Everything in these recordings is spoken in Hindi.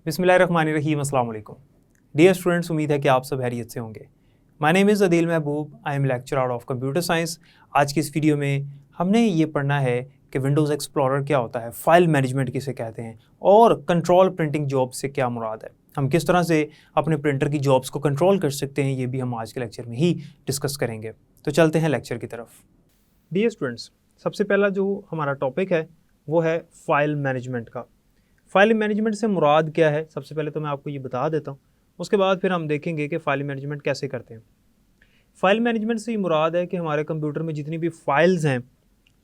बिस्मिल्लाहिर्रहमानिर्रहीम, अस्सलाम वालेकुम। डियर स्टूडेंट्स, उम्मीद है कि आप सब खैरियत से होंगे। My name is Adeel Mehboob, I am lecturer of computer science. आज की इस वीडियो में हमने ये पढ़ना है कि विंडोज़ एक्सप्लोरर क्या होता है, फाइल मैनेजमेंट किसे कहते हैं और कंट्रोल प्रिंटिंग जॉब से क्या मुराद है। हम किस तरह से अपने प्रिंटर की जॉब्स को कंट्रोल कर सकते हैं, ये भी हम आज के लेक्चर में ही डिस्कस करेंगे। तो चलते हैं लेक्चर की तरफ। डियर स्टूडेंट्स, सबसे पहला जो हमारा टॉपिक है वो है फाइल मैनेजमेंट का। फाइल मैनेजमेंट से मुराद क्या है, सबसे पहले तो मैं आपको ये बता देता हूँ, उसके बाद फिर हम देखेंगे कि फ़ाइल मैनेजमेंट कैसे करते हैं। फ़ाइल मैनेजमेंट से ये मुराद है कि हमारे कंप्यूटर में जितनी भी फ़ाइल्स हैं,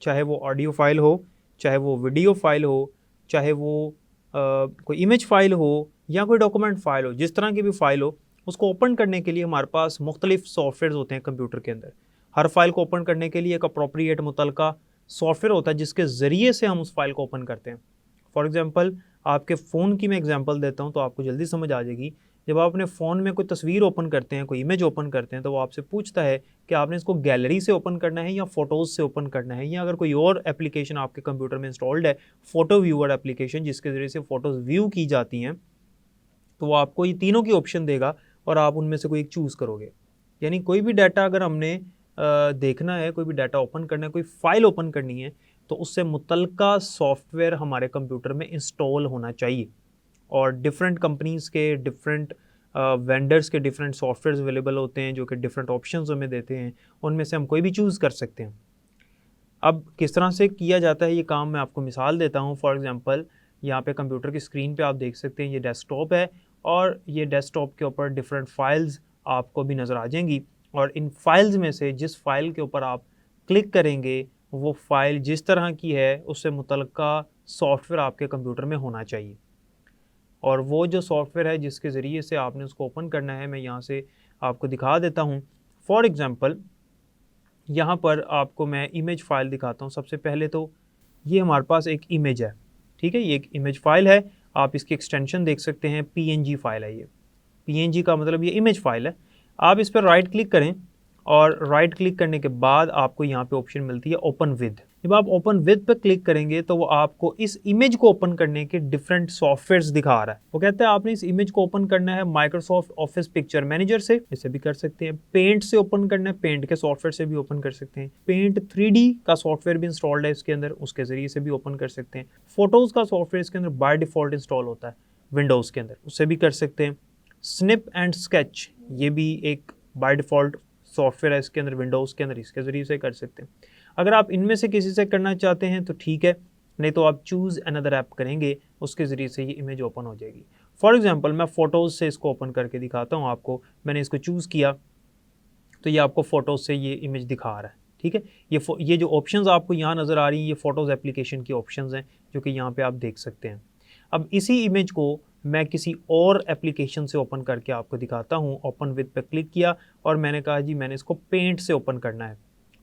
चाहे वो ऑडियो फ़ाइल हो, चाहे वो वीडियो फ़ाइल हो, चाहे वो कोई इमेज फ़ाइल हो या कोई डॉक्यूमेंट फ़ाइल हो, जिस तरह की भी फ़ाइल हो, उसको ओपन करने के लिए हमारे पास मुख्तलिफ सॉफ्टवेयर होते हैं कंप्यूटर के अंदर। हर फाइल को ओपन करने के लिए एक अप्रोप्रिएट मुतलका सॉफ्टवेयर होता है जिसके ज़रिए से हम उस फाइल को ओपन करते हैं। फॉर एग्ज़ाम्पल, आपके फ़ोन की मैं एग्जांपल देता हूँ तो आपको जल्दी समझ आ जाएगी। जब आप अपने फ़ोन में कोई तस्वीर ओपन करते हैं, कोई इमेज ओपन करते हैं, तो वो आपसे पूछता है कि आपने इसको गैलरी से ओपन करना है या फ़ोटोज़ से ओपन करना है, या अगर कोई और एप्लीकेशन आपके कंप्यूटर में इंस्टॉल्ड है, फ़ोटो व्यूअर एप्लीकेशन जिसके ज़रिए से फ़ोटोज़ व्यू की जाती हैं, तो वो आपको ये तीनों की ऑप्शन देगा और आप उनमें से कोई एक चूज़ करोगे। यानी कोई भी डाटा अगर हमने देखना है, कोई भी डाटा ओपन करना है, कोई फ़ाइल ओपन करनी है, तो उससे मुतलका सॉफ्टवेयर हमारे कंप्यूटर में इंस्टॉल होना चाहिए। और डिफरेंट कंपनीज़ के डिफरेंट वेंडर्स के डिफरेंट सॉफ्टवेयर अवेलेबल होते हैं जो कि डिफरेंट ऑप्शंस हमें देते हैं, उनमें से हम कोई भी चूज़ कर सकते हैं। अब किस तरह से किया जाता है ये काम, मैं आपको मिसाल देता हूँ। फॉर एग्जांपल, यहाँ पे कंप्यूटर की स्क्रीन पे आप देख सकते हैं ये डेस्कटॉप है, और ये डेस्कटॉप के ऊपर डिफरेंट फाइल्स आपको भी नज़र आ जाएंगी, और इन फाइल्स में से जिस फाइल के ऊपर आप क्लिक करेंगे, वो फाइल जिस तरह की है उससे मुतलका सॉफ्टवेयर आपके कंप्यूटर में होना चाहिए। और वो जो सॉफ्टवेयर है जिसके ज़रिए से आपने उसको ओपन करना है, मैं यहाँ से आपको दिखा देता हूँ। फॉर एग्ज़ाम्पल, यहाँ पर आपको मैं इमेज फ़ाइल दिखाता हूँ। सबसे पहले तो ये हमारे पास एक इमेज है, ठीक है, ये एक इमेज फ़ाइल है। आप इसकी एक्सटेंशन देख सकते हैं, पीएनजी फ़ाइल है ये। पीएनजी का मतलब ये इमेज फ़ाइल है। आप इस पर राइट क्लिक करें, और राइट क्लिक करने के बाद आपको यहाँ पे ऑप्शन मिलती है ओपन विद। जब आप ओपन विद पे क्लिक करेंगे तो वो आपको इस इमेज को ओपन करने के डिफरेंट सॉफ्टवेयर्स दिखा रहा है। वो कहता है आपने इस इमेज को ओपन करना है माइक्रोसॉफ्ट ऑफिस पिक्चर मैनेजर से, इससे भी कर सकते हैं। पेंट से ओपन करना है, पेंट के सॉफ्टवेयर से भी ओपन कर सकते हैं। पेंट 3D का सॉफ्टवेयर भी इंस्टॉल्ड है इसके अंदर, उसके जरिए से भी ओपन कर सकते हैं। फोटोज़ का सॉफ्टवेयर इसके अंदर बाय डिफ़ॉल्ट इंस्टॉल होता है विंडोज़ के अंदर, उससे भी कर सकते हैं। स्निप एंड स्केच, ये भी एक बाय डिफ़ॉल्ट सॉफ्टवेयर है इसके अंदर विंडोज़ के अंदर, इसके ज़रिए से कर सकते हैं। अगर आप इनमें से किसी से करना चाहते हैं तो ठीक है, नहीं तो आप चूज़ अनदर ऐप करेंगे, उसके ज़रिए से ये इमेज ओपन हो जाएगी। फॉर एग्जांपल, मैं फ़ोटोज़ से इसको ओपन करके दिखाता हूँ आपको। मैंने इसको चूज़ किया तो ये आपको फ़ोटोज़ से ये इमेज दिखा रहा है, ठीक है। ये जो ऑप्शंस आपको यहाँ नज़र आ रही हैं, ये फ़ोटोज़ एप्लीकेशन की ऑप्शंस हैं जो कि यहाँ पे आप देख सकते हैं। अब इसी इमेज को मैं किसी और एप्लीकेशन से ओपन करके आपको दिखाता हूँ। ओपन विद पे क्लिक किया और मैंने कहा जी मैंने इसको पेंट से ओपन करना है,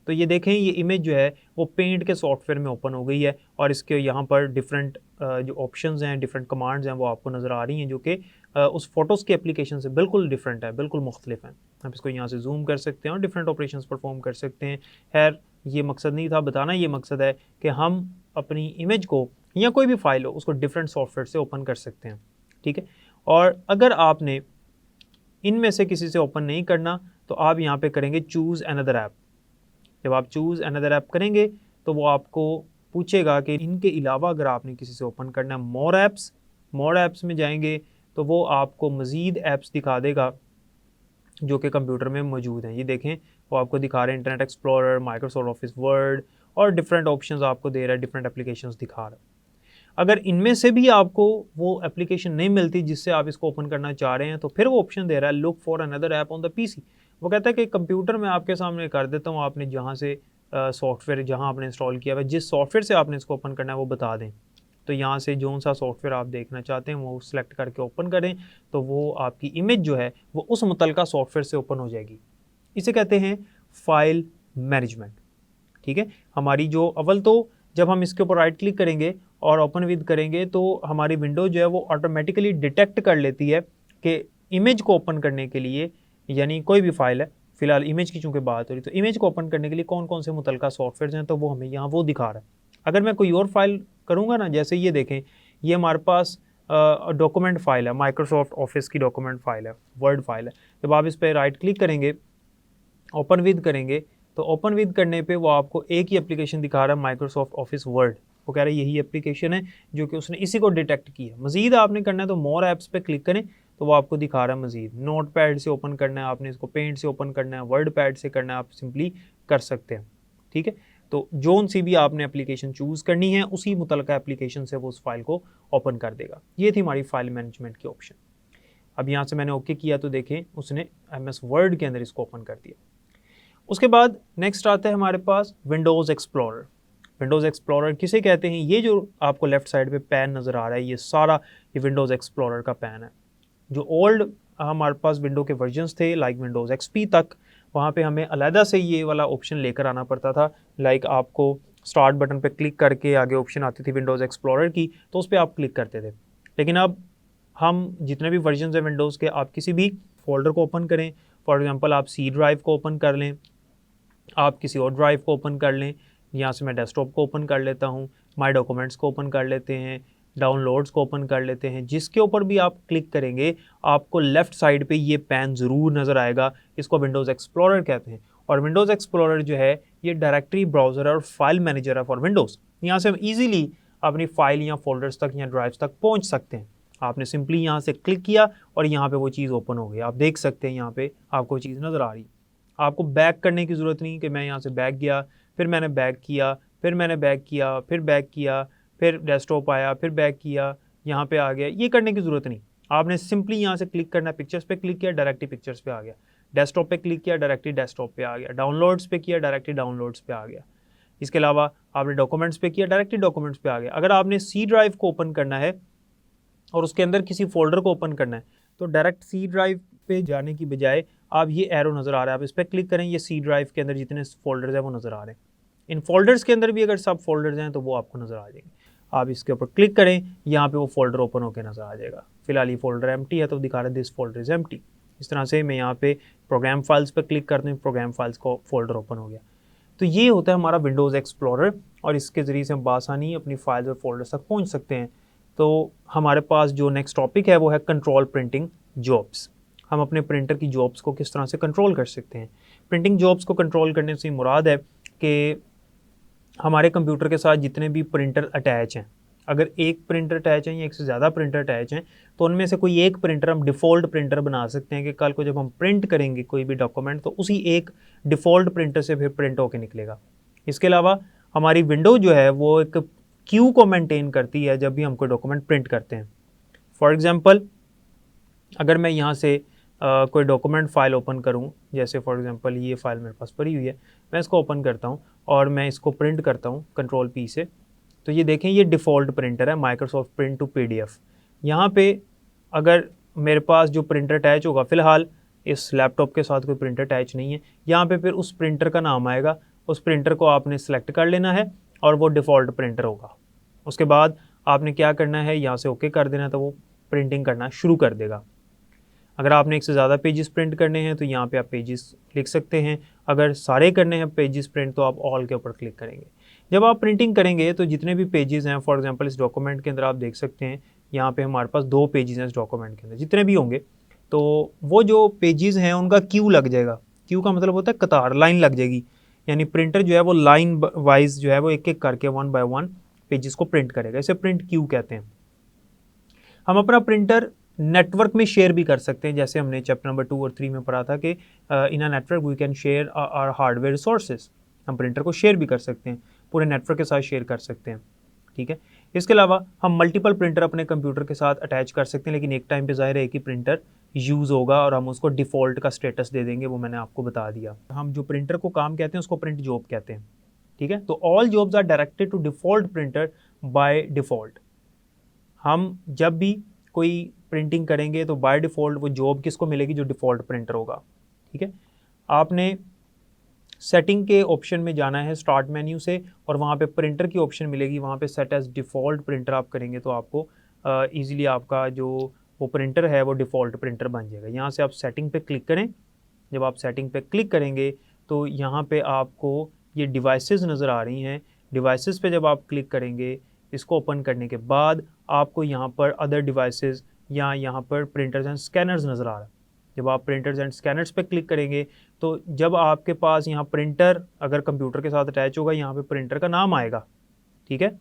तो ये देखें ये इमेज जो है वो पेंट के सॉफ्टवेयर में ओपन हो गई है, और इसके यहाँ पर डिफरेंट जो ऑप्शंस हैं, डिफरेंट कमांड्स हैं, वो आपको नज़र आ रही हैं जो कि उस फोटोज़ की एप्लीकेशन से बिल्कुल डिफरेंट है, बिल्कुल मुख्तलिफ हैं। आप इसको यहाँ से जूम कर सकते हैं और डिफरेंट ऑपरेशंस परफॉर्म कर सकते हैं। खैर, ये मकसद नहीं था बताना, ये मकसद है कि हम अपनी इमेज को या कोई भी फाइल हो उसको डिफरेंट सॉफ्टवेयर से ओपन कर सकते हैं, ठीक है। और अगर आपने इनमें से किसी से ओपन नहीं करना तो आप यहाँ पे करेंगे चूज़ अनदर ऐप। जब आप चूज़ अनदर ऐप करेंगे तो वो आपको पूछेगा कि इनके अलावा अगर आपने किसी से ओपन करना है मोर ऐप्स में जाएंगे तो वो आपको मज़ीद ऐप्स दिखा देगा जो कि कंप्यूटर में मौजूद हैं। ये देखें, वो आपको दिखा रहे हैं internet explorer, Microsoft office word, और डिफरेंट ऑप्शंस आपको दे रहा है, डिफरेंट एप्लीकेशंस दिखा रहा है। अगर इनमें से भी आपको वो एप्लीकेशन नहीं मिलती जिससे आप इसको ओपन करना चाह रहे हैं, तो फिर वो ऑप्शन दे रहा है look for another app on the PC. वो कहता है कि कंप्यूटर में आपके सामने कर देता हूँ, आपने जहाँ से सॉफ्टवेयर जहाँ आपने इंस्टॉल किया हुआ है, जिस सॉफ्टवेयर से आपने इसको ओपन करना है वो बता दें। तो यहाँ से जो सा सॉफ्टवेयर आप देखना चाहते हैं वो सिलेक्ट करके ओपन करें, तो वो आपकी इमेज जो है वो उस मुतलका सॉफ्टवेयर से ओपन हो जाएगी। इसे कहते हैं फाइल मैनेजमेंट, ठीक है। हमारी जो अव्वल तो जब हम इसके ऊपर राइट क्लिक करेंगे और ओपन विद करेंगे तो हमारी विंडो जो है वो ऑटोमेटिकली डिटेक्ट कर लेती है कि इमेज को ओपन करने के लिए, यानी कोई भी फाइल है, फिलहाल इमेज की चूँकि बात हो रही, तो इमेज को ओपन करने के लिए कौन कौन से मुतलका सॉफ्टवेयर हैं, तो वो हमें यहाँ वो दिखा रहा है। अगर मैं कोई और फाइल करूँगा ना, जैसे ये देखें, ये हमारे पास डॉक्यूमेंट फाइल है, माइक्रोसॉफ्ट ऑफिस की डॉक्यूमेंट फाइल है, वर्ड फाइल है। जब आप इस पर राइट क्लिक करेंगे, ओपन विद करेंगे, तो ओपन विद करने पे वो आपको एक ही एप्लीकेशन दिखा रहा है, माइक्रोसॉफ्ट ऑफिस वर्ड। वो कह रहा है यही एप्लीकेशन है जो कि उसने इसी को डिटेक्ट किया है। मजीद आपने करना है तो मोर ऐप्स पे क्लिक करें तो वो आपको दिखा रहा है मजीद। नोट पैड से ओपन करना है आपने, इसको पेंट से ओपन करना है, वर्ड पैड से करना है, आप सिंपली कर सकते हैं। ठीक है, तो जोन सी भी आपने एप्लीकेशन चूज़ करनी है उसी मुतलका एप्लीकेशन से वो उस फाइल को ओपन कर देगा। ये थी हमारी फाइल मैनेजमेंट की ऑप्शन। अब यहाँ से मैंने ओके किया तो देखें उसने MS वर्ड के अंदर इसको ओपन कर दिया। उसके बाद नेक्स्ट आता है हमारे पास विंडोज़ एक्सप्लोरर। विंडोज़ एक्सप्लोरर किसे कहते हैं? ये जो आपको लेफ्ट साइड पे पैन नज़र आ रहा है, ये सारा ये विंडोज़ एक्सप्लोरर का पैन है। जो ओल्ड हमारे पास विंडो के वर्जन्स थे लाइक विंडोज़ XP तक, वहाँ पे हमें अलहदा से ये वाला ऑप्शन लेकर आना पड़ता था। लाइक आपको स्टार्ट बटन पे क्लिक करके आगे ऑप्शन आती थी विंडोज़ एक्सप्लोरर की, तो उस पर आप क्लिक करते थे। लेकिन अब हम जितने भी वर्जन्स हैं विंडोज़ के, आप किसी भी फोल्डर को ओपन करें, फॉर एग्जांपल आप C ड्राइव को ओपन कर लें, आप किसी और ड्राइव को ओपन कर लें, यहाँ से मैं डेस्कटॉप को ओपन कर लेता हूँ, माय डॉक्यूमेंट्स को ओपन कर लेते हैं, डाउनलोड्स को ओपन कर लेते हैं, जिसके ऊपर भी आप क्लिक करेंगे आपको लेफ़्ट साइड पे ये पैन ज़रूर नज़र आएगा। इसको विंडोज़ एक्सप्लोरर कहते हैं। और विंडोज़ एक्सप्लोरर जो है ये डायरेक्टरी ब्राउज़र और फाइल मैनेजर है फॉर विंडोज़। यहाँ से हम ईजिली अपनी फाइल या फोल्डर्स तक या ड्राइव्स तक पहुँच सकते हैं। आपने सिंपली यहाँ से क्लिक किया और यहाँ पे वो चीज़ ओपन हो गई। आप देख सकते हैं यहाँ पे आपको चीज़ नज़र आ रही है। आपको बैक करने की ज़रूरत नहीं कि मैं यहाँ से बैक गया, फिर मैंने बैक किया, फिर मैंने बैक किया, फिर बैक किया, फिर डेस्कटॉप आया, फिर बैक किया, यहाँ पे आ गया। ये करने की ज़रूरत नहीं। आपने सिंपली यहाँ से क्लिक करना है, पिक्चर्स पे क्लिक किया, डायरेक्टली पिक्चर्स पे आ गया। डेस्कटॉप पे क्लिक किया, डायरेक्टली डेस्कटॉप पे आ गया। डाउनलोड्स पे किया, डायरेक्टली डाउनलोड्स पे आ गया। इसके अलावा आपने डॉक्यूमेंट्स पे किया, डायरेक्टली डॉक्यूमेंट्स पे आ गया। अगर आपने C ड्राइव को ओपन करना है और उसके अंदर किसी फोल्डर को ओपन करना है तो डायरेक्ट C ड्राइव पे जाने की बजाय आप ये एरो नज़र आ रहा है, आप इस पर क्लिक करें, ये C ड्राइव के अंदर जितने फोल्डर्स हैं वो नज़र आ रहे हैं। इन फोल्डर्स के अंदर भी अगर सब फोल्डर्स हैं तो वो आपको नज़र आ जाएंगे। आप इसके ऊपर क्लिक करें, यहाँ पे वो फोल्डर ओपन होकर नज़र आ जाएगा। फिलहाल ये फोल्डर एम्प्टी है तो दिखा रहा है दिस फोल्डर इज़ एम्प्टी। इस तरह से मैं यहाँ पे प्रोग्राम फाइल्स पर क्लिक करते हैं, प्रोग्राम फाइल्स को फोल्डर ओपन हो गया। तो ये होता है हमारा विंडोज़ एक्सप्लोरर और इसके ज़रिए से हम बासानी अपनी फाइल्स और फोल्डर्स तक पहुँच सकते हैं। तो हमारे पास जो नेक्स्ट टॉपिक है वो है कंट्रोल प्रिंटिंग जॉब्स। हम अपने प्रिंटर की जॉब्स को किस तरह से कंट्रोल कर सकते हैं। प्रिंटिंग जॉब्स को कंट्रोल करने से मुराद है कि हमारे कंप्यूटर के साथ जितने भी प्रिंटर अटैच हैं, अगर एक प्रिंटर अटैच है या एक से ज़्यादा प्रिंटर अटैच हैं तो उनमें से कोई एक प्रिंटर हम डिफ़ॉल्ट प्रिंटर बना सकते हैं कि कल को जब हम प्रिंट करेंगे कोई भी डॉक्यूमेंट तो उसी एक डिफ़ॉल्ट प्रिंटर से फिर प्रिंट होकर निकलेगा। इसके अलावा हमारी विंडो जो है वो एक क्यू को मेंटेन करती है जब भी हम कोई डॉक्यूमेंट प्रिंट करते हैं। फॉर एग्ज़ाम्पल अगर मैं यहाँ से कोई डॉक्यूमेंट फ़ाइल ओपन करूँ, जैसे फॉर एग्ज़ाम्पल ये फ़ाइल मेरे पास पड़ी हुई है, मैं इसको ओपन करता हूँ और मैं इसको प्रिंट करता हूँ कंट्रोल P से, तो ये देखें ये डिफ़ॉल्ट प्रिंटर है माइक्रोसॉफ्ट प्रिंट टू PDF। यहाँ पे अगर मेरे पास जो प्रिंटर अटैच होगा, फ़िलहाल इस लैपटॉप के साथ कोई प्रिंटर अटैच नहीं है, यहाँ पे फिर उस प्रिंटर का नाम आएगा, उस प्रिंटर को आपने सेलेक्ट कर लेना है और वो डिफ़ॉल्ट प्रिंटर होगा। उसके बाद आपने क्या करना है, यहाँ से ओके कर देना तो वो प्रिंटिंग करना शुरू कर देगा। अगर आपने एक से ज़्यादा पेजेस प्रिंट करने हैं तो यहाँ पे आप पेजेस लिख सकते हैं। अगर सारे करने हैं पेजेस प्रिंट तो आप ऑल के ऊपर क्लिक करेंगे। जब आप प्रिंटिंग करेंगे तो जितने भी पेजेस हैं, फॉर एग्जांपल इस डॉक्यूमेंट के अंदर आप देख सकते हैं यहाँ पे हमारे पास 2 पेजेस हैं इस डॉक्यूमेंट के अंदर, जितने भी होंगे तो वो जो पेजेस हैं उनका क्यू लग जाएगा। क्यू का मतलब होता है कतार, लाइन लग जाएगी, यानी प्रिंटर जो है वो लाइन वाइज जो है वो एक एक करके 1 बाय 1 पेजेस को प्रिंट करेगा। इसे प्रिंट क्यू कहते हैं। हम अपना प्रिंटर नेटवर्क में शेयर भी कर सकते हैं, जैसे हमने चैप्टर नंबर 2 और 3 में पढ़ा था कि in a network we can share our hardware resources. हम प्रिंटर को शेयर भी कर सकते हैं, पूरे नेटवर्क के साथ शेयर कर सकते हैं। ठीक है, इसके अलावा हम मल्टीपल प्रिंटर अपने कंप्यूटर के साथ अटैच कर सकते हैं, लेकिन एक टाइम पे ज़ाहिर है कि प्रिंटर यूज़ होगा और हम उसको डिफ़ॉल्ट का स्टेटस दे देंगे, वो मैंने आपको बता दिया। हम जो प्रिंटर को काम कहते हैं उसको प्रिंट जॉब कहते हैं। ठीक है, तो all jobs are directed to default printer by default. हम जब भी कोई प्रिंटिंग करेंगे तो बाय डिफ़ॉल्ट वो जॉब किसको मिलेगी, जो डिफ़ॉल्ट प्रिंटर होगा। ठीक है, आपने सेटिंग के ऑप्शन में जाना है स्टार्ट मेन्यू से और वहाँ पे प्रिंटर की ऑप्शन मिलेगी, वहाँ पे सेट एज डिफ़ॉल्ट प्रिंटर आप करेंगे तो आपको ईज़िली आपका जो वो प्रिंटर है वो डिफ़ॉल्ट प्रिंटर बन जाएगा। यहाँ से आप सेटिंग पे क्लिक करें। जब आप सेटिंग पे क्लिक करेंगे तो यहाँ पे आपको ये डिवाइसेस नज़र आ रही हैं। डिवाइसेस पे जब आप क्लिक करेंगे इसको ओपन करने के बाद आपको यहाँ पर अदर डिवाइसेस या यहाँ पर प्रिंटर्स एंड स्कैनर्स नज़र आ रहा है। जब आप प्रिंटर्स एंड स्कैनर्स पे क्लिक करेंगे तो जब आपके पास यहाँ प्रिंटर अगर कंप्यूटर के साथ अटैच होगा, यहाँ पे प्रिंटर का नाम आएगा, ठीक है,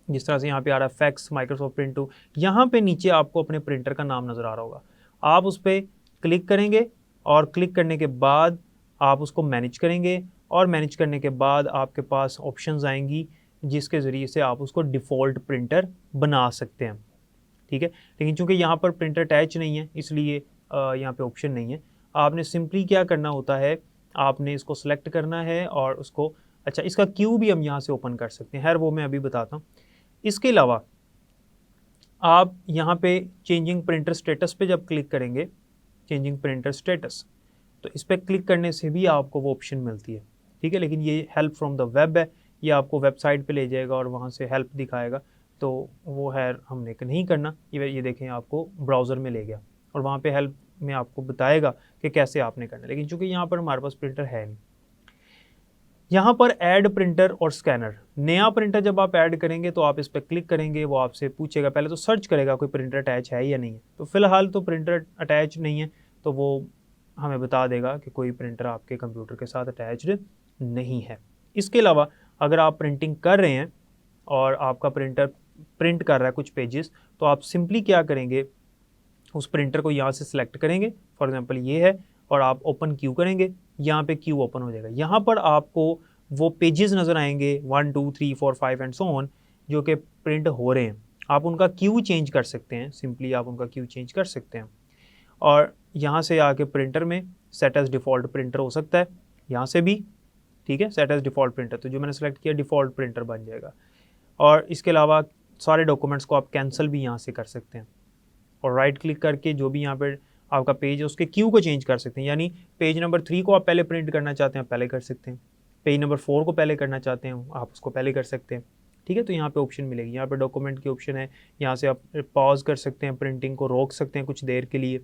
जिस तरह से यहाँ पे आ रहा है फैक्स माइक्रोसॉफ्ट प्रिंटो, यहाँ पे नीचे आपको अपने प्रिंटर का नाम नज़र आ रहा होगा। आप उस पर क्लिक करेंगे और क्लिक करने के बाद आप उसको मैनेज करेंगे और मैनेज करने के बाद आपके पास ऑप्शंस आएंगी जिसके ज़रिए से आप उसको डिफ़ॉल्ट प्रिंटर बना सकते हैं, ठीक है। लेकिन चूंकि यहाँ पर प्रिंटर अटैच नहीं है इसलिए यहाँ पे ऑप्शन नहीं है। आपने सिंपली क्या करना होता है, आपने इसको सेलेक्ट करना है और उसको, अच्छा इसका क्यू भी हम यहाँ से ओपन कर सकते हैं, खैर वो मैं अभी बताता हूँ। इसके अलावा आप यहाँ पे चेंजिंग प्रिंटर स्टेटस पे जब क्लिक करेंगे, चेंजिंग प्रिंटर स्टेटस, तो इस पर क्लिक करने से भी आपको वो ऑप्शन मिलती है, ठीक है। लेकिन ये हेल्प फ्रॉम द वेब है, ये आपको वेबसाइट पे ले जाएगा और वहाँ से हेल्प दिखाएगा, तो वो है हमने नहीं करना। ये देखें आपको ब्राउज़र में ले गया और वहाँ पे हेल्प में आपको बताएगा कि कैसे आपने करना है। लेकिन चूंकि यहाँ पर हमारे पास प्रिंटर है नहीं, यहाँ पर ऐड प्रिंटर और स्कैनर, नया प्रिंटर जब आप ऐड करेंगे तो आप इस पर क्लिक करेंगे, वो आपसे पूछेगा, पहले तो सर्च करेगा कोई प्रिंटर अटैच है या नहीं है। तो फिलहाल तो प्रिंटर अटैच नहीं है, तो वो हमें बता देगा कि कोई प्रिंटर आपके कंप्यूटर के साथ अटैच्ड नहीं है। इसके अलावा अगर आप प्रिंटिंग कर रहे हैं और आपका प्रिंटर प्रिंट कर रहा है कुछ पेजेस, तो आप सिंपली क्या करेंगे, उस प्रिंटर को यहाँ से सिलेक्ट करेंगे, फॉर एग्जांपल ये है, और आप ओपन क्यू करेंगे, यहाँ पे क्यू ओपन हो जाएगा। यहाँ पर आपको वो पेजेस नज़र आएंगे 1 2 3 4 5 एंड सो ऑन जो कि प्रिंट हो रहे हैं। आप उनका क्यू चेंज कर सकते हैं, सिंपली आप उनका क्यू चेंज कर सकते हैं और यहाँ से आके प्रिंटर में सेट एज डिफ़ॉल्ट प्रिंटर हो सकता है, यहाँ से भी, ठीक है, सेट एज डिफ़ॉल्ट प्रिंटर, तो जो मैंने सेलेक्ट किया डिफ़ॉल्ट प्रिंटर बन जाएगा। और इसके अलावा सारे डॉक्यूमेंट्स को आप कैंसिल भी यहाँ से कर सकते हैं और राइट क्लिक करके जो भी यहाँ पर आपका पेज है उसके क्यू को चेंज कर सकते हैं, यानी पेज नंबर 3 को आप पहले प्रिंट करना चाहते हैं पहले कर सकते हैं, पेज नंबर 4 को पहले करना चाहते हैं आप उसको पहले कर सकते हैं, ठीक है। तो यहाँ पे ऑप्शन मिलेगी, यहाँ पे डॉक्यूमेंट की ऑप्शन है, यहाँ से आप पॉज कर सकते हैं, प्रिंटिंग को रोक सकते हैं कुछ देर के लिए।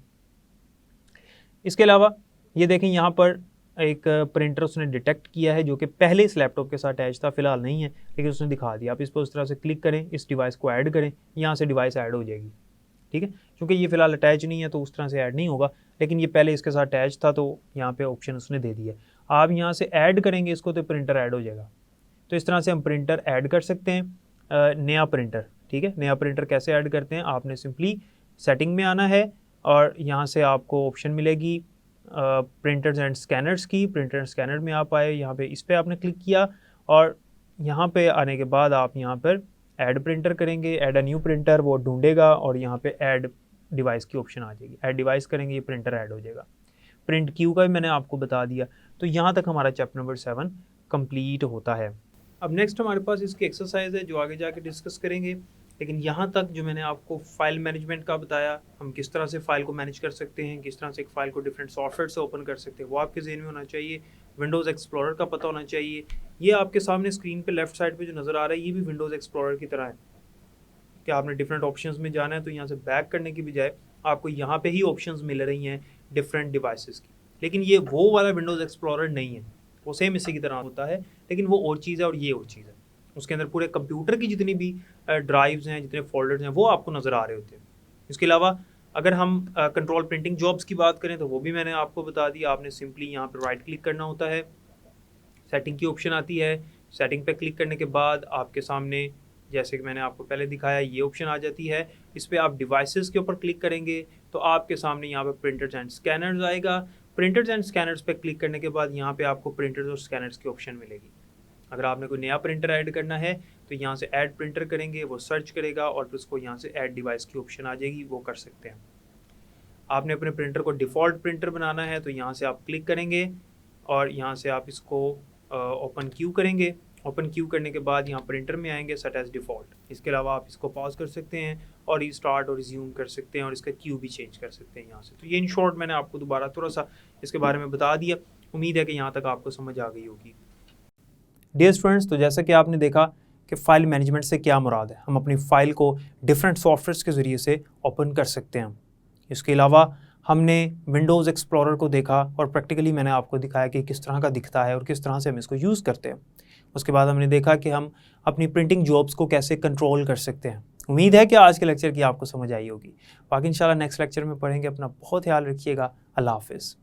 इसके अलावा ये देखें यहाँ पर एक प्रिंटर उसने डिटेक्ट किया है जो कि पहले इस लैपटॉप के साथ अटैच था, फिलहाल नहीं है लेकिन उसने दिखा दिया। आप इस पर उस तरह से क्लिक करें, इस डिवाइस को ऐड करें, यहाँ से डिवाइस ऐड हो जाएगी, ठीक है। क्योंकि ये फिलहाल अटैच नहीं है तो उस तरह से ऐड नहीं होगा, लेकिन ये पहले इसके साथ अटैच था तो यहाँ पे ऑप्शन उसने दे दिया। आप यहाँ से ऐड करेंगे इसको तो प्रिंटर ऐड हो जाएगा। तो इस तरह से हम प्रिंटर ऐड कर सकते हैं, नया प्रिंटर, ठीक है। नया प्रिंटर कैसे ऐड करते हैं, आपने सिंपली सेटिंग में आना है और यहाँ से आपको ऑप्शन मिलेगी प्रिंटर्स एंड स्कैनर्स की। प्रिंटर एंड स्कैनर में आप आए, यहाँ पे इस पर आपने क्लिक किया और यहाँ पे आने के बाद आप यहाँ पर ऐड प्रिंटर करेंगे, ऐड अ न्यू प्रिंटर, वो ढूंढेगा और यहाँ पे ऐड डिवाइस की ऑप्शन आ जाएगी। ऐड डिवाइस करेंगे, ये प्रिंटर ऐड हो जाएगा। प्रिंट क्यू का भी मैंने आपको बता दिया। तो यहाँ तक हमारा चैप्टर नंबर 7 कंप्लीट होता है। अब नेक्स्ट हमारे पास इसकी एक्सरसाइज है जो आगे जाके डिस्कस करेंगे, लेकिन यहाँ तक जो मैंने आपको फाइल मैनेजमेंट का बताया, हम किस तरह से फाइल को मैनेज कर सकते हैं, किस तरह से एक फाइल को डिफरेंट सॉफ्टवेयर से ओपन कर सकते हैं, वो आपके जहन में होना चाहिए। विंडोज़ एक्सप्लोरर का पता होना चाहिए। ये आपके सामने स्क्रीन पे लेफ्ट साइड पे जो नज़र आ रहा है ये भी विंडोज़ एक्सप्लोरर की तरह है कि आपने डिफरेंट ऑप्शंस में जाना है, तो यहाँ से बैक करने की बजाय आपको यहाँ पे ही ऑप्शंस मिल रही हैं डिफरेंट डिवाइसेस की। लेकिन ये वो वाला विंडोज़ एक्सप्लोरर नहीं है, वो सेम इसी की तरह होता है, लेकिन वो और चीज़ है और ये और चीज़ है। उसके अंदर पूरे कंप्यूटर की जितनी भी ड्राइव्स हैं, जितने फोल्डर्स हैं, वो आपको नज़र आ रहे होते हैं। इसके अलावा अगर हम कंट्रोल प्रिंटिंग जॉब्स की बात करें तो वो भी मैंने आपको बता दिया। आपने सिंपली यहाँ पर राइट क्लिक करना होता है, सेटिंग की ऑप्शन आती है, सेटिंग पे क्लिक करने के बाद आपके सामने जैसे कि मैंने आपको पहले दिखाया ये ऑप्शन आ जाती है। इस पर आप डिवाइसेस के ऊपर क्लिक करेंगे तो आपके सामने यहाँ पे प्रिंटर्स एंड स्कैनर्स आएगा। प्रिंटर्स एंड स्कैनर्स पे क्लिक करने के बाद यहाँ पे आपको प्रिंटर्स और स्कैनर्स की ऑप्शन मिलेगी। अगर आपने कोई नया प्रिंटर ऐड करना है तो यहाँ से ऐड प्रिंटर करेंगे, वो सर्च करेगा और फिर उसको यहाँ से ऐड डिवाइस की ऑप्शन आ जाएगी, वो कर सकते हैं। आपने अपने प्रिंटर को डिफ़ॉल्ट प्रिंटर बनाना है तो यहाँ से आप क्लिक करेंगे और यहाँ से आप इसको ओपन क्यू करेंगे। ओपन क्यू करने के बाद यहाँ प्रिंटर में आएंगे सेट एज डिफ़ॉल्ट। इसके अलावा आप इसको पॉज कर सकते हैं और रीस्टार्ट और रिज्यूम कर सकते हैं और इसका क्यू भी चेंज कर सकते हैं यहाँ से। तो ये इन शॉर्ट मैंने आपको दोबारा थोड़ा सा इसके बारे में बता दिया। उम्मीद है कि यहाँ तक आपको समझ आ गई होगी। डियर स्टूडेंट्स, तो जैसा कि आपने देखा कि फ़ाइल मैनेजमेंट से क्या मुराद है, हम अपनी फ़ाइल को डिफरेंट सॉफ्टवेयर्स के ज़रिए से ओपन कर सकते हैं। इसके अलावा हमने विंडोज़ एक्सप्लोरर को देखा और प्रैक्टिकली मैंने आपको दिखाया कि किस तरह का दिखता है और किस तरह से हम इसको यूज़ करते हैं। उसके बाद हमने देखा कि हम अपनी प्रिंटिंग जॉब्स को कैसे कंट्रोल कर सकते हैं। उम्मीद है कि आज के लेक्चर की आपको समझ आई होगी। बाकी इंशाल्लाह नेक्स्ट लेक्चर में पढ़ेंगे। अपना बहुत ख्याल रखिएगा। अल्लाह हाफ़िज़।